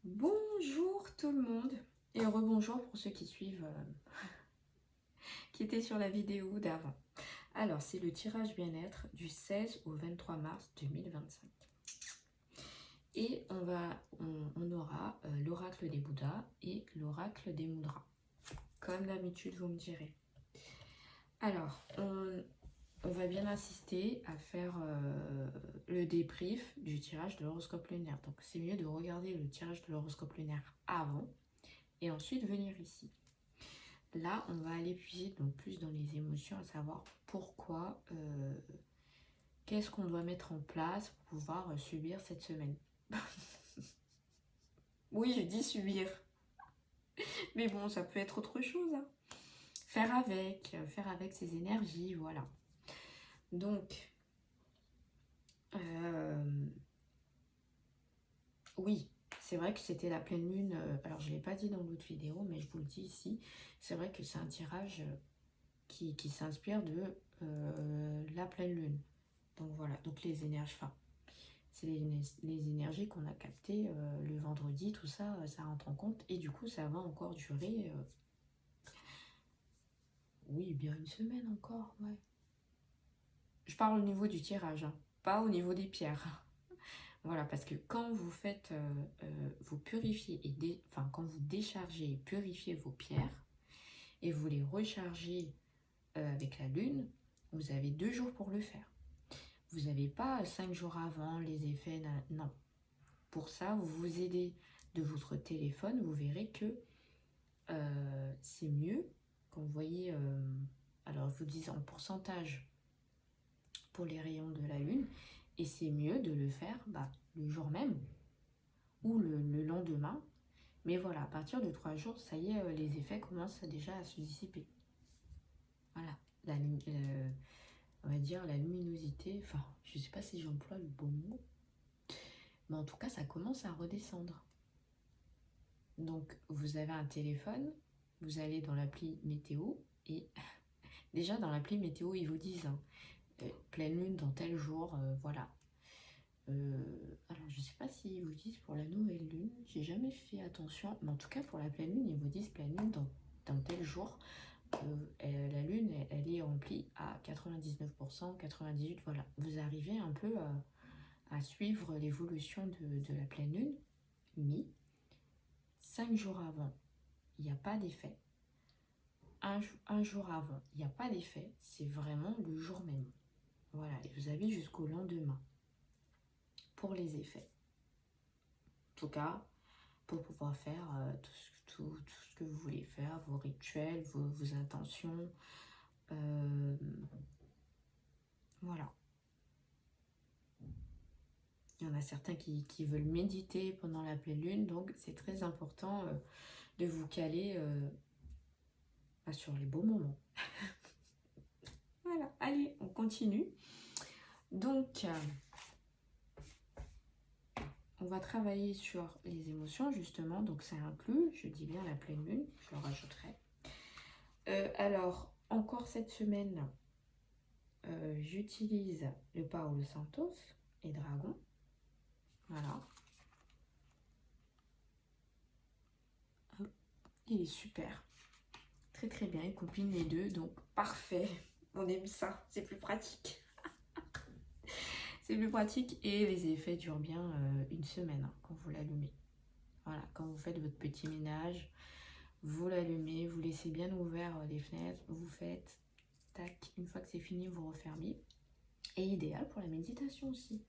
Bonjour tout le monde et rebonjour pour ceux qui suivent, qui étaient sur la vidéo d'avant. Alors, c'est le tirage bien-être du 16 au 23 mars 2025. Et on aura l'oracle des Bouddhas et l'oracle des Mudras. Comme d'habitude, vous me direz. Alors, on va bien insister à faire le débrief du tirage de l'horoscope lunaire. Donc, c'est mieux de regarder le tirage de l'horoscope lunaire avant et ensuite venir ici. Là, on va aller puiser donc plus dans les émotions, à savoir pourquoi, qu'est-ce qu'on doit mettre en place pour pouvoir subir cette semaine. Oui, je dis subir, mais bon, ça peut être autre chose, hein. Faire avec ces énergies, voilà. Donc, oui, c'est vrai que c'était la pleine lune. Alors, je ne l'ai pas dit dans l'autre vidéo, mais je vous le dis ici. C'est vrai que c'est un tirage qui s'inspire de la pleine lune. Donc voilà, donc les énergies, enfin, c'est les énergies qu'on a captées le vendredi, tout ça, ça rentre en compte. Et du coup, ça va encore durer, oui, bien une semaine encore, ouais. Je parle au niveau du tirage, hein, pas au niveau des pierres. Voilà, parce que quand vous faites, vous purifiez, enfin, quand vous déchargez et purifiez vos pierres, et vous les rechargez avec la lune, vous avez 2 jours pour le faire. Vous n'avez pas 5 jours avant les effets, non. Pour ça, vous vous aidez de votre téléphone, vous verrez que c'est mieux quand vous voyez, alors je vous dis en pourcentage pour les rayons de la lune, et c'est mieux de le faire le jour même ou le lendemain. Mais voilà, à partir de 3 jours, ça y est, les effets commencent déjà à se dissiper. Voilà, on va dire la luminosité, enfin, je ne sais pas si j'emploie le bon mot, mais en tout cas, ça commence à redescendre. Donc, vous avez un téléphone, vous allez dans l'appli météo, et déjà dans l'appli météo, ils vous disent hein, pleine lune dans tel jour, voilà. Alors, je ne sais pas s'ils vous disent pour la nouvelle lune, j'ai jamais fait attention, mais en tout cas, pour la pleine lune, ils vous disent pleine lune dans tel jour. La lune, elle est remplie à 99%, 98%, voilà. Vous arrivez un peu à suivre l'évolution de la pleine lune, mais 5 jours avant, il n'y a pas d'effet. Un jour avant, il n'y a pas d'effet, c'est vraiment le jour même. Voilà, et vous avez jusqu'au lendemain pour les effets. En tout cas, pour pouvoir faire tout ce que vous voulez faire, vos rituels, vos intentions. Voilà. Il y en a certains qui veulent méditer pendant la pleine lune, donc c'est très important de vous caler sur les beaux moments. Voilà, allez, on continue. Donc, on va travailler sur les émotions, justement, donc ça inclut, je dis bien la pleine lune, je le rajouterai. Alors, encore cette semaine, j'utilise le Paolo Santos et Dragon. Voilà. Il est super. Très très bien, il combine les deux, donc parfait. On aime ça, c'est plus pratique. C'est plus pratique et les effets durent bien une semaine hein, quand vous l'allumez. Voilà, quand vous faites votre petit ménage, vous l'allumez, vous laissez bien ouvert les fenêtres, vous faites, tac, une fois que c'est fini, vous refermez. Et idéal pour la méditation aussi.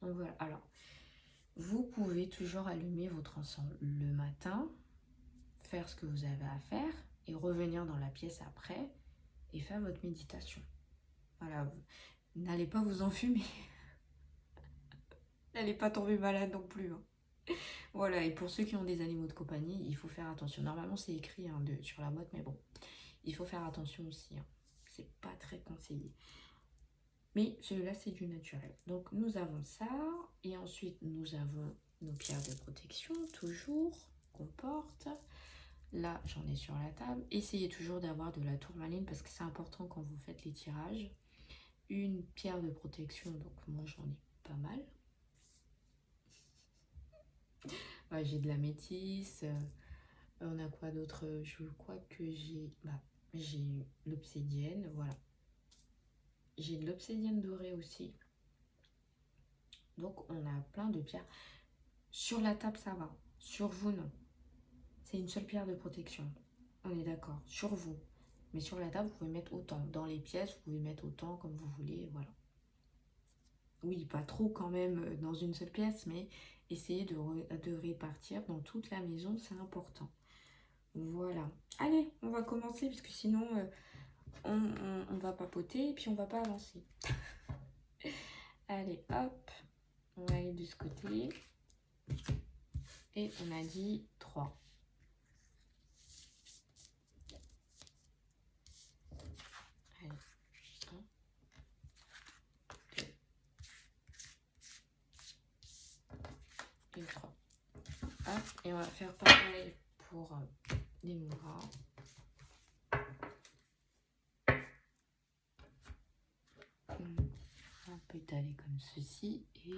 Donc voilà, alors, vous pouvez toujours allumer votre encens le matin, faire ce que vous avez à faire et revenir dans la pièce après et faire votre méditation. Voilà, n'allez pas vous enfumer. N'allez pas tomber malade non plus. Hein. Voilà, et pour ceux qui ont des animaux de compagnie, il faut faire attention. Normalement, c'est écrit hein, sur la boîte, mais bon, il faut faire attention aussi. Hein. C'est pas très conseillé. Mais celui-là, c'est du naturel. Donc, nous avons ça. Et ensuite, nous avons nos pierres de protection, toujours, qu'on porte. Là, j'en ai sur la table. Essayez toujours d'avoir de la tourmaline parce que c'est important quand vous faites les tirages. Une pierre de protection, donc moi, j'en ai pas mal. Ouais, j'ai de la métisse. On a quoi d'autre? Je crois que j'ai l'obsidienne, voilà. J'ai de l'obsidienne dorée aussi. Donc on a plein de pierres. Sur la table, ça va. Sur vous, non. C'est une seule pierre de protection. On est d'accord. Sur vous. Mais sur la table, vous pouvez mettre autant. Dans les pièces, vous pouvez mettre autant comme vous voulez. Voilà. Oui, pas trop quand même dans une seule pièce, mais essayez de répartir dans toute la maison, c'est important. Voilà. Allez, on va commencer parce que sinon on va papoter et puis on va pas avancer. Allez, hop, on va aller de ce côté. Et on a dit 3. Allez, 1, 2 et 3. Hop, et on va faire pareil pour les bras. On peut étaler comme ceci et...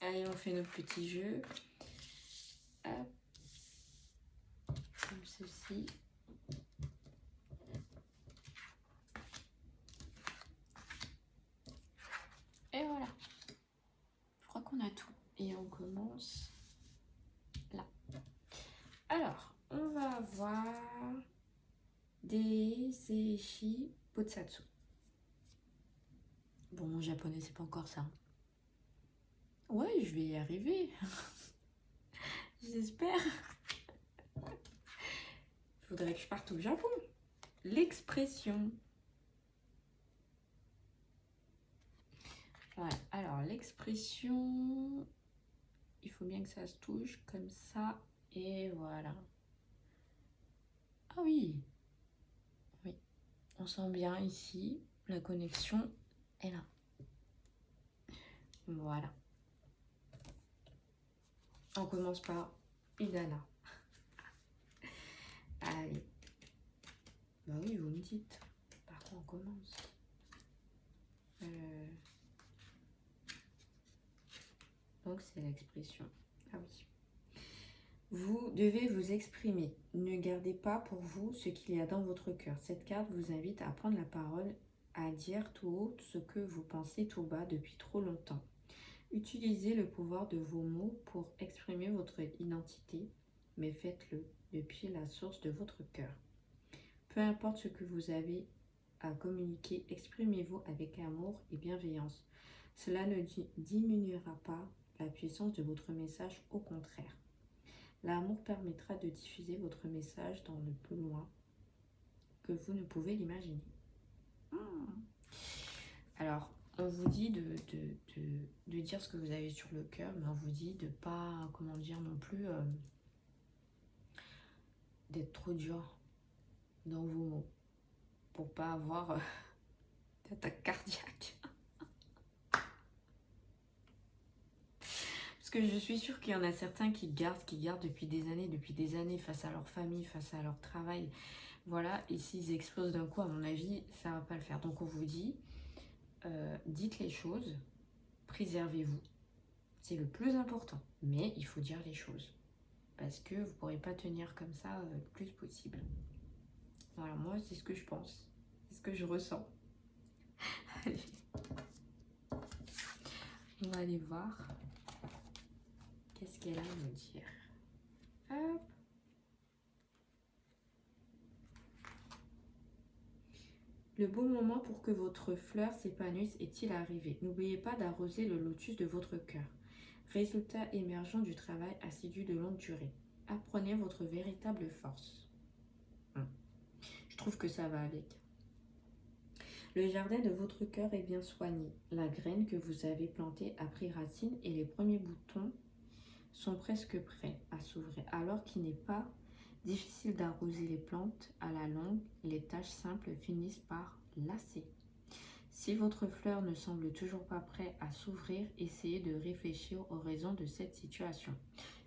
Allez, on fait notre petit jeu. Hop. Comme ceci. Et voilà. Je crois qu'on a tout. Et on commence là. Alors, on va avoir des Seishi Botsatsu. Bon, mon japonais, c'est pas encore ça. Ouais, je vais y arriver. J'espère. Faudrait que je parte au Japon. L'expression. Ouais, alors l'expression, il faut bien que ça se touche comme ça. Et voilà. Ah oui. Oui. On sent bien ici. La connexion est là. Voilà. On commence par Idana. Allez. Bah oui, vous me dites. Par quoi on commence? Donc c'est l'expression. Ah oui. Vous devez vous exprimer. Ne gardez pas pour vous ce qu'il y a dans votre cœur. Cette carte vous invite à prendre la parole, à dire tout haut ce que vous pensez tout bas depuis trop longtemps. Utilisez le pouvoir de vos mots pour exprimer votre identité, mais faites-le depuis la source de votre cœur. Peu importe ce que vous avez à communiquer, exprimez-vous avec amour et bienveillance. Cela ne diminuera pas la puissance de votre message, au contraire. L'amour permettra de diffuser votre message dans le plus loin que vous ne pouvez l'imaginer. Alors, on vous dit de dire ce que vous avez sur le cœur, mais on vous dit de pas, comment dire non plus, d'être trop dur dans vos mots pour pas avoir d'attaque cardiaque. Parce que je suis sûre qu'il y en a certains qui gardent depuis des années face à leur famille, face à leur travail. Voilà, et s'ils explosent d'un coup, à mon avis, ça va pas le faire. Donc on vous dit, dites les choses, préservez-vous. C'est le plus important. Mais il faut dire les choses. Parce que vous ne pourrez pas tenir comme ça le plus possible. Voilà, moi, c'est ce que je pense. C'est ce que je ressens. Allez. On va aller voir. Qu'est-ce qu'elle a à me dire? Hop. Le bon moment pour que votre fleur s'épanouisse est-il arrivé? N'oubliez pas d'arroser le lotus de votre cœur. Résultat émergent du travail assidu de longue durée. Apprenez votre véritable force. Je trouve que ça va avec. Le jardin de votre cœur est bien soigné. La graine que vous avez plantée a pris racine et les premiers boutons sont presque prêts à s'ouvrir. Alors qu'il n'est pas difficile d'arroser les plantes, à la longue, les tâches simples finissent par lasser. Si votre fleur ne semble toujours pas prêt à s'ouvrir, essayez de réfléchir aux raisons de cette situation.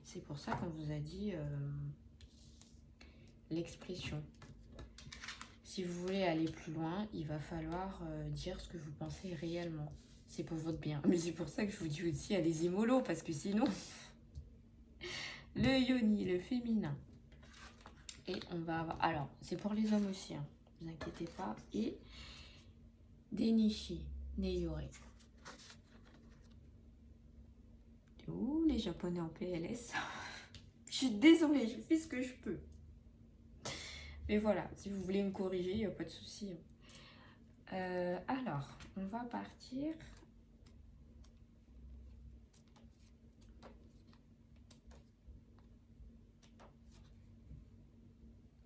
C'est pour ça qu'on vous a dit l'expression. Si vous voulez aller plus loin, il va falloir dire ce que vous pensez réellement. C'est pour votre bien. Mais c'est pour ça que je vous dis aussi, allez-y mollo, parce que sinon... Le yoni, le féminin. Et on va avoir... Alors, c'est pour les hommes aussi, hein, ne vous inquiétez pas. Et des nishi, neyore. Ouh, les japonais en PLS. Je suis désolée, je fais ce que je peux. Mais voilà, si vous voulez me corriger, il n'y a pas de souci. Alors, on va partir.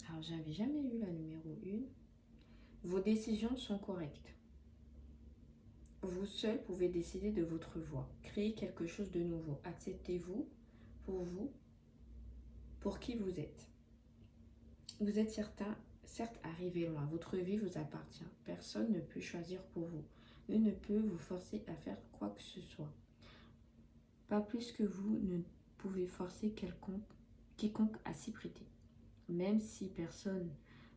Alors, j'avais jamais eu la numéro 1. Vos décisions sont correctes. Vous seul pouvez décider de votre voie. Créez quelque chose de nouveau. Acceptez-vous, pour qui vous êtes. Vous êtes certes arrivé loin. Votre vie vous appartient. Personne ne peut choisir pour vous. Nul ne peut vous forcer à faire quoi que ce soit. Pas plus que vous ne pouvez forcer quiconque à s'y prêter. Même si personne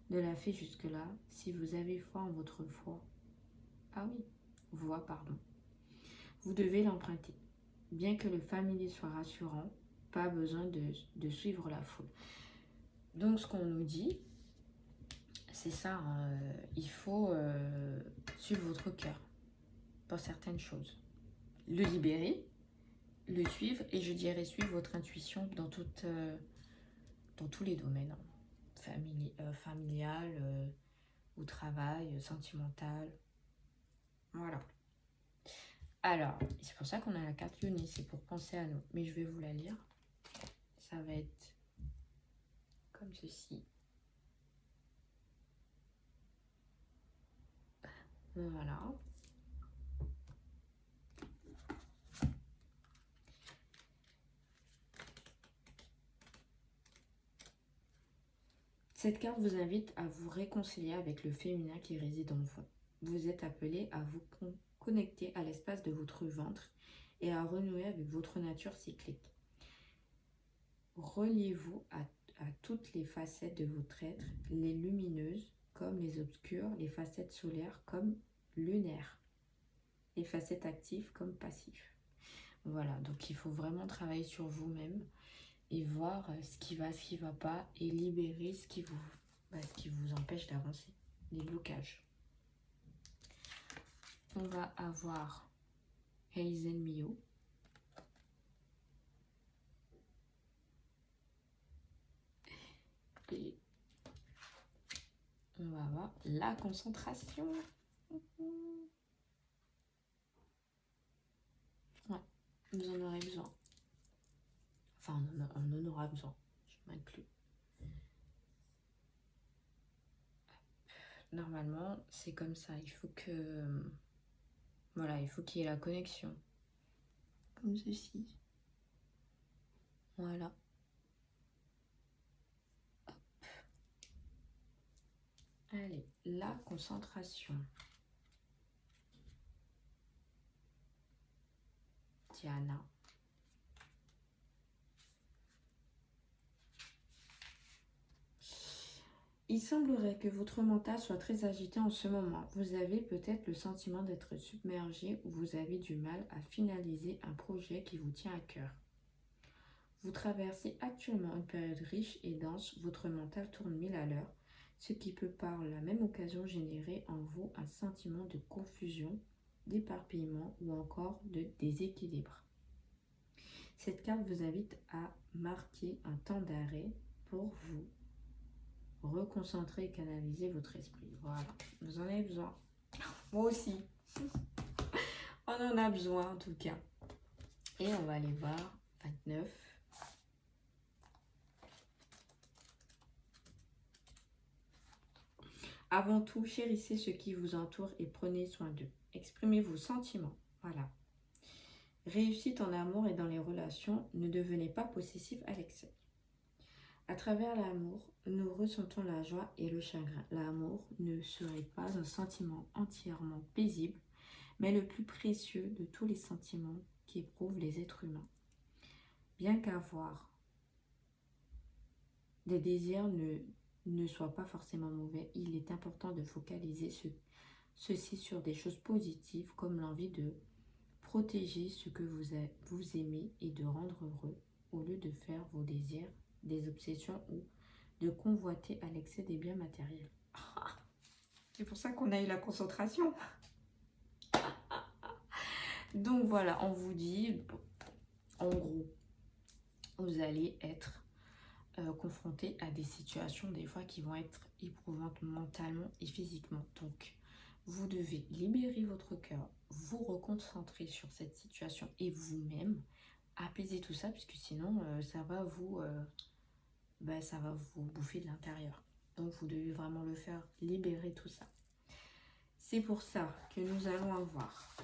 ne l'a fait jusque-là, si vous avez foi en votre foi. Ah oui, voix, pardon. Vous devez l'emprunter. Bien que le familier soit rassurant, pas besoin de suivre la foule. Donc ce qu'on nous dit, c'est ça, hein, il faut suivre votre cœur pour certaines choses. Le libérer, le suivre, et je dirais suivre votre intuition dans tous les domaines. Hein. Familial, au travail, sentimental. Voilà. Alors, c'est pour ça qu'on a la carte Yoni, c'est pour penser à nous. Mais je vais vous la lire. Ça va être comme ceci. Voilà. Cette carte vous invite à vous réconcilier avec le féminin qui réside en vous. Vous êtes appelé à vous connecter à l'espace de votre ventre et à renouer avec votre nature cyclique. Reliez-vous à toutes les facettes de votre être, les lumineuses comme les obscures, les facettes solaires comme lunaires, les facettes actives comme passives. Voilà, donc il faut vraiment travailler sur vous-même et voir ce qui va pas, et libérer ce qui vous empêche d'avancer, les blocages. On va avoir Heizen Mio. Et on va avoir la concentration. Ouais, vous en aurez besoin. Enfin, on en aura besoin. Je m'inclus. Normalement, c'est comme ça. Il faut que... Voilà, il faut qu'il y ait la connexion. Comme ceci. Voilà. Hop. Allez, la concentration. Diana. Il semblerait que votre mental soit très agité en ce moment. Vous avez peut-être le sentiment d'être submergé ou vous avez du mal à finaliser un projet qui vous tient à cœur. Vous traversez actuellement une période riche et dense, votre mental tourne 1000 à l'heure, ce qui peut par la même occasion générer en vous un sentiment de confusion, d'éparpillement ou encore de déséquilibre. Cette carte vous invite à marquer un temps d'arrêt pour vous reconcentrer et canaliser votre esprit. Voilà, vous en avez besoin. Moi aussi. On en a besoin en tout cas. Et on va aller voir 29. Avant tout, chérissez ce qui vous entoure et prenez soin d'eux. Exprimez vos sentiments. Voilà. Réussite en amour et dans les relations, ne devenez pas possessif à l'excès. À travers l'amour, nous ressentons la joie et le chagrin. L'amour ne serait pas un sentiment entièrement paisible, mais le plus précieux de tous les sentiments qu'éprouvent les êtres humains. Bien qu'avoir des désirs ne soit pas forcément mauvais, il est important de focaliser ceci sur des choses positives comme l'envie de protéger ce que vous aimez et de rendre heureux, au lieu de faire vos désirs des obsessions ou de convoiter à l'excès des biens matériels. C'est pour ça qu'on a eu la concentration. Donc voilà, on vous dit, en gros, vous allez être confronté à des situations des fois qui vont être éprouvantes mentalement et physiquement. Donc, vous devez libérer votre cœur, vous reconcentrer sur cette situation et vous-même apaiser tout ça, puisque sinon ça va vous bouffer de l'intérieur. Donc, vous devez vraiment le faire, libérer tout ça. C'est pour ça que nous allons avoir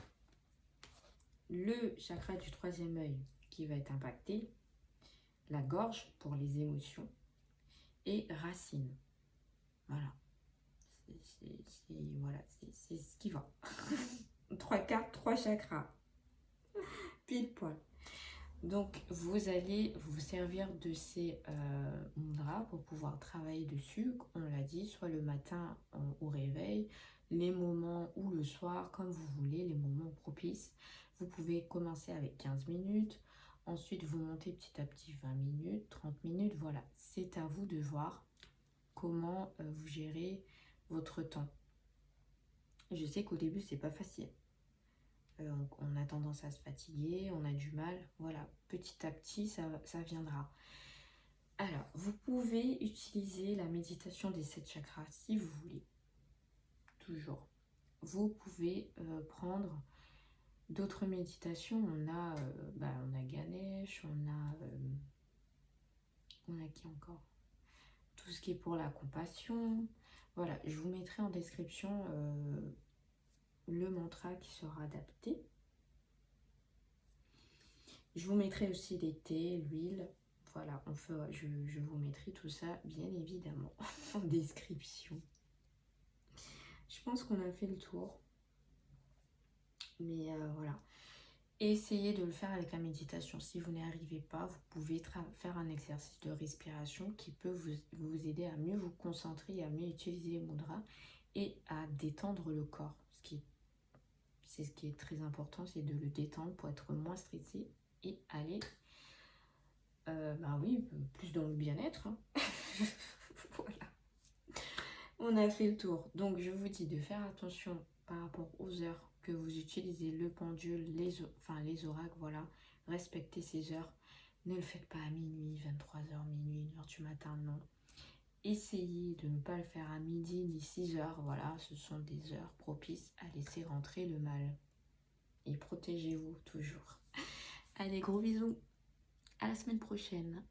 le chakra du troisième œil qui va être impacté, la gorge pour les émotions et racine. Voilà. C'est ce qui va. 3 cartes, 3 chakras. Pile poil. Donc, vous allez vous servir de ces mudras pour pouvoir travailler dessus. On l'a dit, soit le matin au réveil, les moments ou le soir, comme vous voulez, les moments propices. Vous pouvez commencer avec 15 minutes. Ensuite, vous montez petit à petit 20 minutes, 30 minutes. Voilà, c'est à vous de voir comment vous gérez votre temps. Je sais qu'au début, c'est pas facile. On a tendance à se fatiguer, on a du mal. Voilà, petit à petit, ça viendra. Alors, vous pouvez utiliser la méditation des 7 chakras si vous voulez. Toujours. Vous pouvez prendre d'autres méditations. On a Ganesh, on a qui encore? Tout ce qui est pour la compassion. Voilà, je vous mettrai en description le mantra qui sera adapté. Je vous mettrai aussi les thés, l'huile. Voilà, je vous mettrai tout ça, bien évidemment, en description. Je pense qu'on a fait le tour. Mais voilà. Essayez de le faire avec la méditation. Si vous n'y arrivez pas, vous pouvez faire un exercice de respiration qui peut vous aider à mieux vous concentrer, à mieux utiliser les mudras et à détendre le corps. C'est ce qui est très important, c'est de le détendre pour être moins stressé et aller plus dans le bien-être. Hein. Voilà. On a fait le tour. Donc, je vous dis de faire attention par rapport aux heures que vous utilisez, le pendule, les oracles, voilà. Respectez ces heures. Ne le faites pas à minuit, 23h, minuit, 1h du matin, non. Essayez de ne pas le faire à midi ni 6h, voilà. Ce sont des heures propices à laisser rentrer le mal. Et protégez-vous toujours. Allez, gros bisous. À la semaine prochaine.